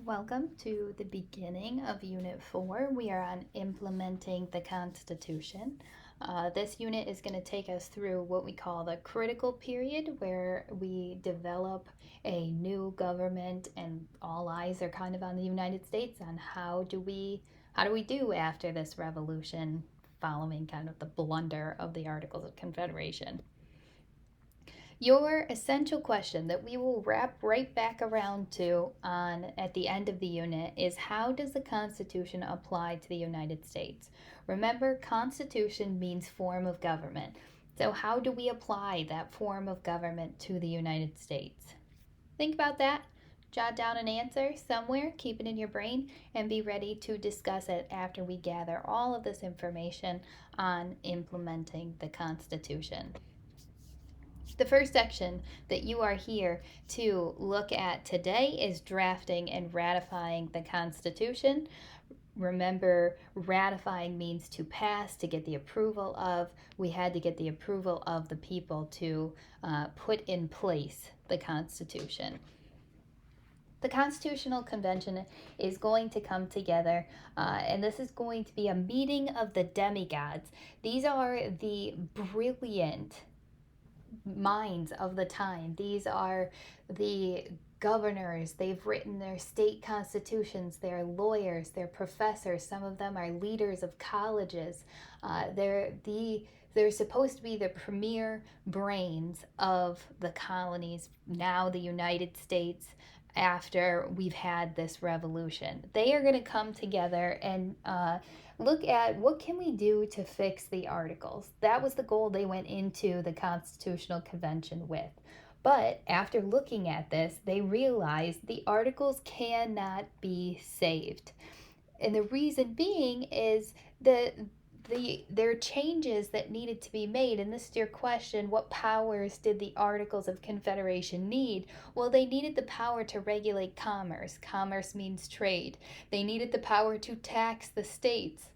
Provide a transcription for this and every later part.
Welcome to the beginning of Unit 4. We are on implementing the Constitution. This unit is going to take us through what we call the critical period, where we develop a new government and all eyes are kind of on the United States on how do we do after this revolution following kind of the blunder of the Articles of Confederation. Your essential question that we will wrap right back around to at the end of the unit is, how does the Constitution apply to the United States? Remember, Constitution means form of government. So how do we apply that form of government to the United States? Think about that. Jot down an answer somewhere, keep it in your brain, and be ready to discuss it after we gather all of this information on implementing the Constitution. The first section that you are here to look at today is drafting and ratifying the Constitution. Remember, ratifying means to pass, to get the approval of. We had to get the approval of the people to put in place the Constitution. The Constitutional Convention is going to come together, and this is going to be a meeting of the demigods. These are the brilliant minds of the time. These are the governors. They've written their state constitutions. They're lawyers. They're professors. Some of them are leaders of colleges. They're supposed to be the premier brains of the colonies, now the United States, after we've had this revolution. They are going to come together and look at what can we do to fix the articles. That was the goal they went into the Constitutional Convention with. But after looking at this, they realized the articles cannot be saved. And the reason being is that there are changes that needed to be made. And this is your question: what powers did the Articles of Confederation need? Well, they needed the power to regulate commerce. Commerce means trade. They needed the power to tax the states.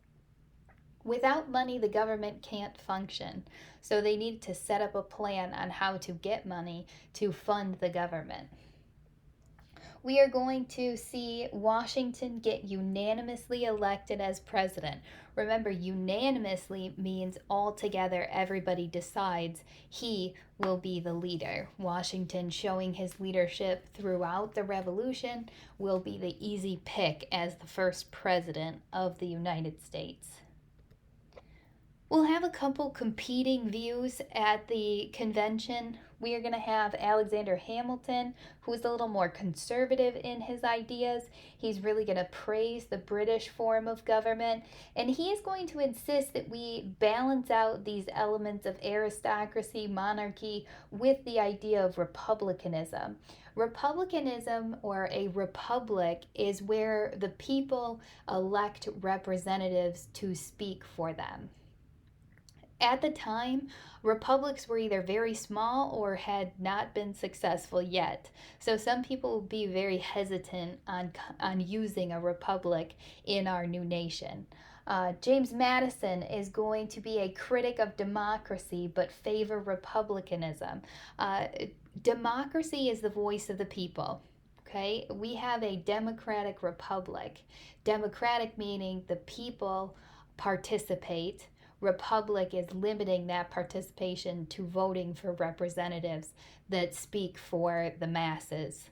Without money, the government can't function. So they needed to set up a plan on how to get money to fund the government. We are going to see Washington get unanimously elected as president. Remember, unanimously means altogether everybody decides he will be the leader. Washington, showing his leadership throughout the revolution, will be the easy pick as the first president of the United States. We'll have a couple competing views at the convention. We are going to have Alexander Hamilton, who is a little more conservative in his ideas. He's really going to praise the British form of government, and he is going to insist that we balance out these elements of aristocracy, monarchy, with the idea of republicanism. Republicanism, or a republic, is where the people elect representatives to speak for them. At the time, republics were either very small or had not been successful yet. So some people will be very hesitant on using a republic in our new nation. James Madison is going to be a critic of democracy but favor republicanism. Democracy is the voice of the people. Okay, we have a democratic republic. Democratic meaning the people participate. Republic is limiting that participation to voting for representatives that speak for the masses.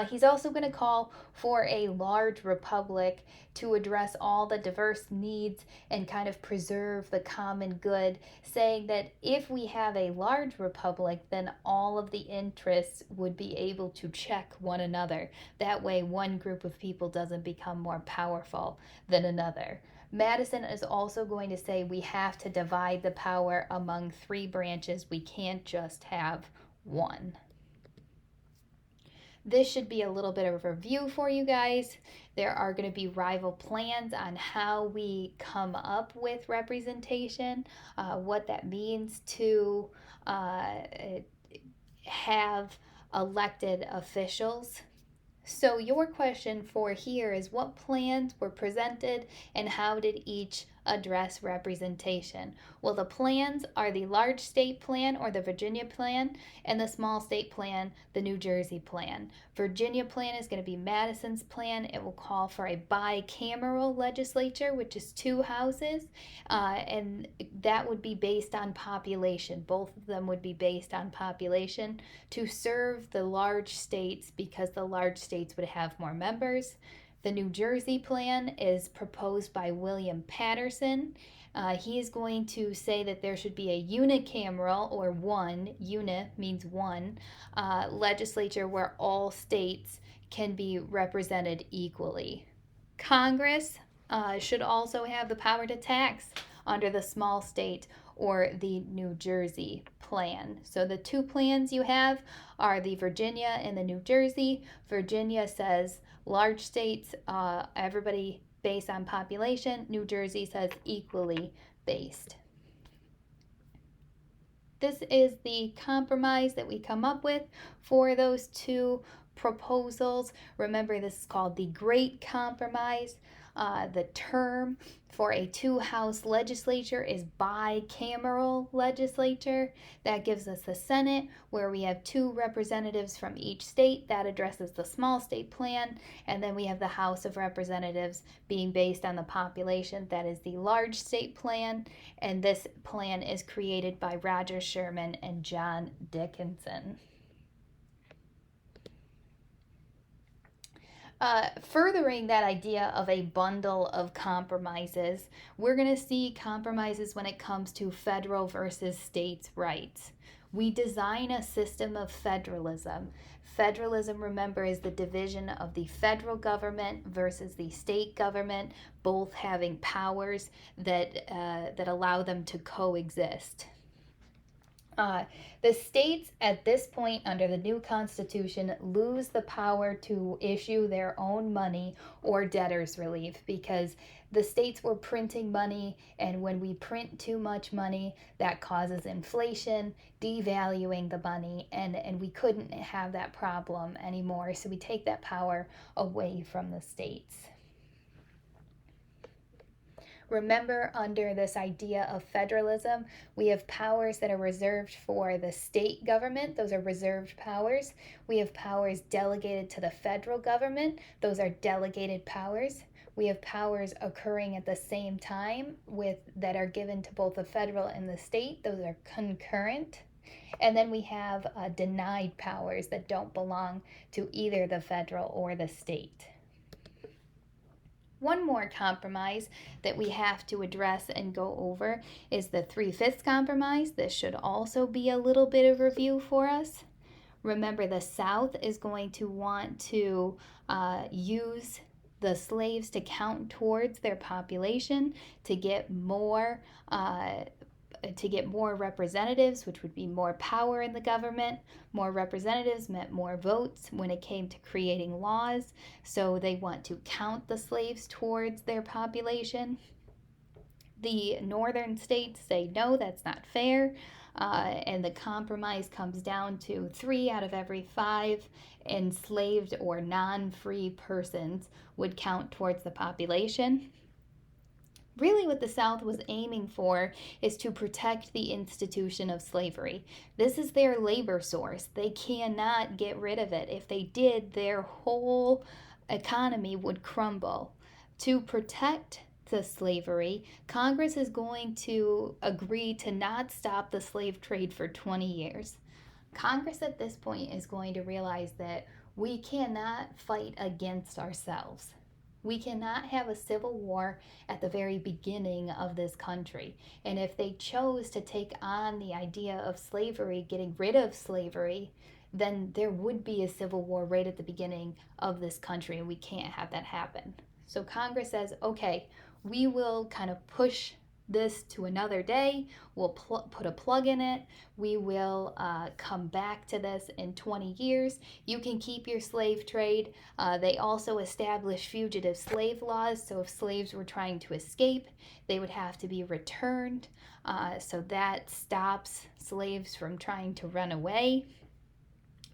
He's also going to call for a large republic to address all the diverse needs and kind of preserve the common good, saying that if we have a large republic, then all of the interests would be able to check one another. That way, one group of people doesn't become more powerful than another. Madison is also going to say we have to divide the power among three branches. We can't just have one. This should be a little bit of a review for you guys. There are going to be rival plans on how we come up with representation, what that means to have elected officials. So your question for here is, what plans were presented and how did each address representation. Well, the plans are the large state plan or the Virginia plan, and the small state plan, the New Jersey plan. Virginia plan is going to be Madison's plan. It will call for a bicameral legislature, which is two houses, and that would be based on population. Both of them would be based on population to serve the large states because the large states would have more members. The New Jersey plan is proposed by William Patterson. He is going to say that there should be a unicameral, or one, uni means one, legislature where all states can be represented equally. Congress should also have the power to tax under the small state or the New Jersey plan. So the two plans you have are the Virginia and the New Jersey. Virginia says large states, everybody based on population. New Jersey says equally based. This is the compromise that we come up with for those two proposals. Remember, this is called the Great Compromise. The term for a two-house legislature is bicameral legislature. That gives us the Senate, where we have two representatives from each state. That addresses the small state plan. And then we have the House of Representatives being based on the population. That is the large state plan. And this plan is created by Roger Sherman and John Dickinson. Furthering that idea of a bundle of compromises, we're going to see compromises when it comes to federal versus states' rights. We design a system of federalism. Federalism, remember, is the division of the federal government versus the state government, both having powers that allow them to coexist. The states at this point under the new Constitution lose the power to issue their own money or debtor's relief because the states were printing money, and when we print too much money, that causes inflation, devaluing the money, and we couldn't have that problem anymore. So we take that power away from the states. Remember, under this idea of federalism, we have powers that are reserved for the state government. Those are reserved powers. We have powers delegated to the federal government. Those are delegated powers. We have powers occurring at the same time that are given to both the federal and the state. Those are concurrent. And then we have denied powers that don't belong to either the federal or the state. One more compromise that we have to address and go over is the 3/5 compromise. This should also be a little bit of review for us. Remember, the South is going to want to use the slaves to count towards their population to get more representatives, which would be more power in the government. More representatives meant more votes when it came to creating laws. So they want to count the slaves towards their population. The northern states say, no, that's not fair. And the compromise comes down to 3 out of every 5 enslaved or non-free persons would count towards the population. Really, what the South was aiming for is to protect the institution of slavery. This is their labor source. They cannot get rid of it. If they did, their whole economy would crumble. To protect the slavery, Congress is going to agree to not stop the slave trade for 20 years. Congress at this point is going to realize that we cannot fight against ourselves. We cannot have a civil war at the very beginning of this country. And if they chose to take on the idea of slavery, getting rid of slavery, then there would be a civil war right at the beginning of this country, and we can't have that happen. So Congress says, okay, we will kind of push this to another day. We'll put a plug in it. We will come back to this in 20 years. You can keep your slave trade. They also established fugitive slave laws. So if slaves were trying to escape, they would have to be returned. So that stops slaves from trying to run away.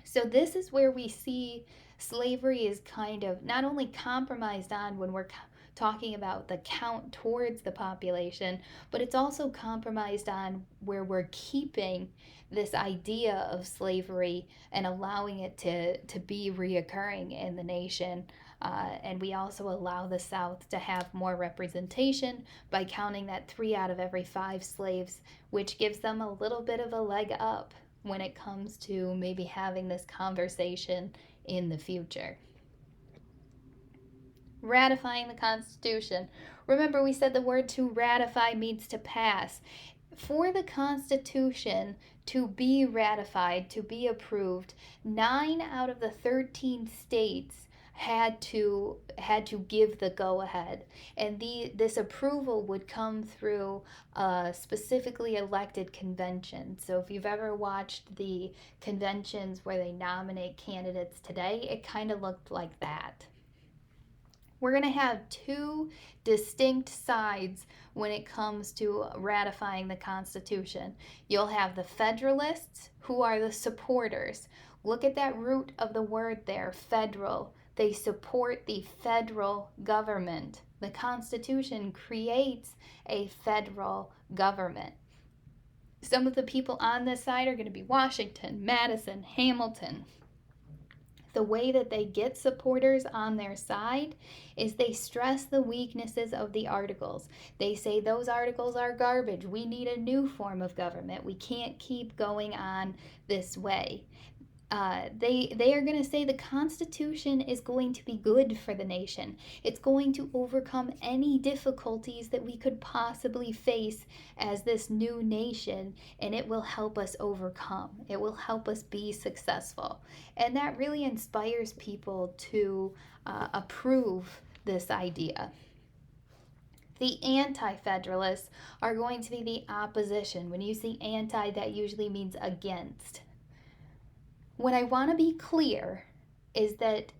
So this is where we see slavery is kind of not only compromised on when we're talking about the count towards the population, but it's also compromised on where we're keeping this idea of slavery and allowing it to be reoccurring in the nation. And we also allow the South to have more representation by counting that 3 out of every 5 slaves, which gives them a little bit of a leg up when it comes to maybe having this conversation in the future. Ratifying the Constitution. Remember, we said the word to ratify means to pass. For the Constitution to be ratified, to be approved, 9 out of the 13 states had to give the go ahead, and this approval would come through a specifically elected convention. So if you've ever watched the conventions where they nominate candidates today, it kind of looked like that. We're going to have 2 distinct sides when it comes to ratifying the Constitution. You'll have the Federalists, who are the supporters. Look at that root of the word there, federal. They support the federal government. The Constitution creates a federal government. Some of the people on this side are going to be Washington, Madison, Hamilton. The way that they get supporters on their side is they stress the weaknesses of the articles. They say those articles are garbage. We need a new form of government. We can't keep going on this way. They are going to say the Constitution is going to be good for the nation. It's going to overcome any difficulties that we could possibly face as this new nation, and it will help us overcome. It will help us be successful. And that really inspires people to approve this idea. The anti-federalists are going to be the opposition. When you see anti, that usually means against. What I want to be clear is that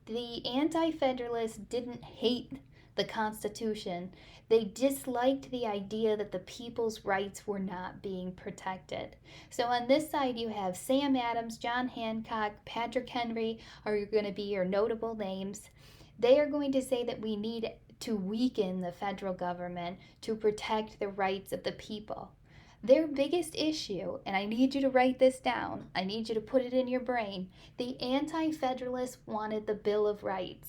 the anti-federalists didn't hate the Constitution. They disliked the idea that the people's rights were not being protected. So on this side, you have Sam Adams, John Hancock, Patrick Henry are going to be your notable names. They are going to say that we need to weaken the federal government to protect the rights of the people. Their biggest issue, and I need you to write this down, I need you to put it in your brain, the anti-federalists wanted the Bill of Rights.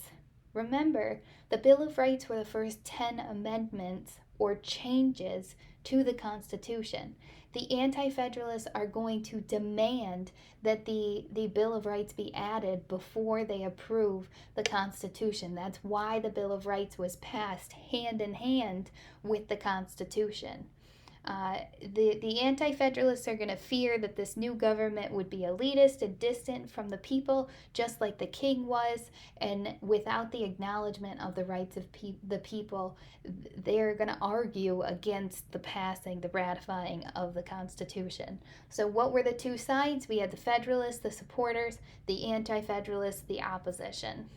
Remember, the Bill of Rights were the first 10 amendments or changes to the Constitution. The anti-federalists are going to demand that the Bill of Rights be added before they approve the Constitution. That's why the Bill of Rights was passed hand in hand with the Constitution. The anti-federalists are going to fear that this new government would be elitist and distant from the people, just like the king was, and without the acknowledgement of the rights of the people, they're going to argue against the passing, the ratifying of the Constitution. So what were the 2 sides? We had the federalists, the supporters, the anti-federalists, the opposition.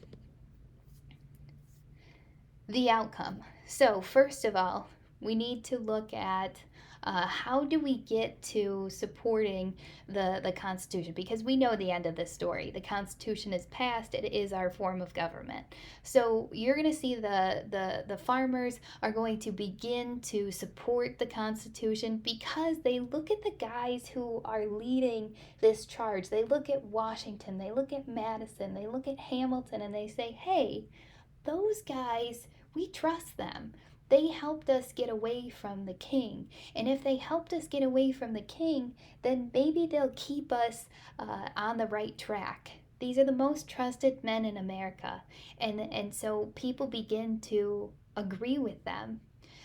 The outcome. So first of all, we need to look at how do we get to supporting the Constitution? Because we know the end of this story. The Constitution is passed. It is our form of government. So you're going to see the farmers are going to begin to support the Constitution because they look at the guys who are leading this charge. They look at Washington. They look at Madison. They look at Hamilton, and they say, hey, those guys, we trust them. They helped us get away from the king. And if they helped us get away from the king, then maybe they'll keep us on the right track. These are the most trusted men in America. And so people begin to agree with them.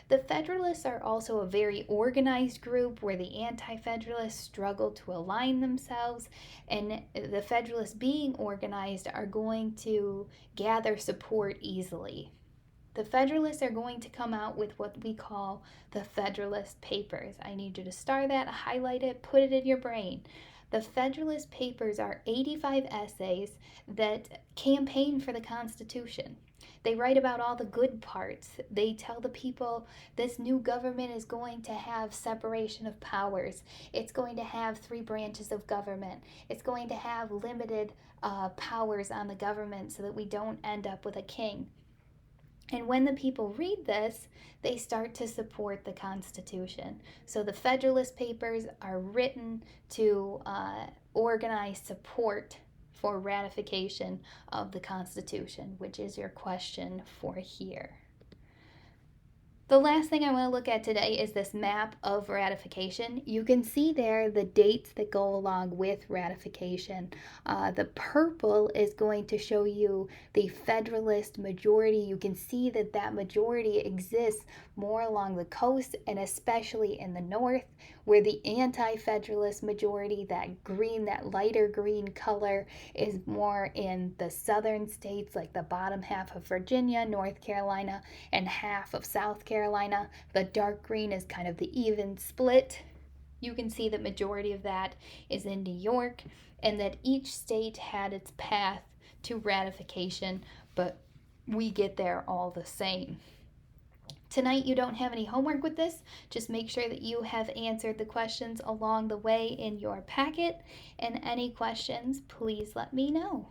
The Federalists are also a very organized group where the anti-Federalists struggle to align themselves, and the Federalists being organized are going to gather support easily. The Federalists are going to come out with what we call the Federalist Papers. I need you to star that, highlight it, put it in your brain. The Federalist Papers are 85 essays that campaign for the Constitution. They write about all the good parts. They tell the people this new government is going to have separation of powers. It's going to have 3 branches of government. It's going to have limited powers on the government so that we don't end up with a king. And when the people read this, they start to support the Constitution. So the Federalist Papers are written to organize support for ratification of the Constitution, which is your question for here. The last thing I want to look at today is this map of ratification. You can see there the dates that go along with ratification. The purple is going to show you the Federalist majority. You can see that that majority exists more along the coast and especially in the north, where the anti-Federalist majority, that green, that lighter green color, is more in the southern states, like the bottom half of Virginia, North Carolina, and half of South Carolina. The dark green is kind of the even split. You can see the majority of that is in New York, and that each state had its path to ratification, but we get there all the same. Tonight you don't have any homework with this. Just make sure that you have answered the questions along the way in your packet, and any questions, please let me know.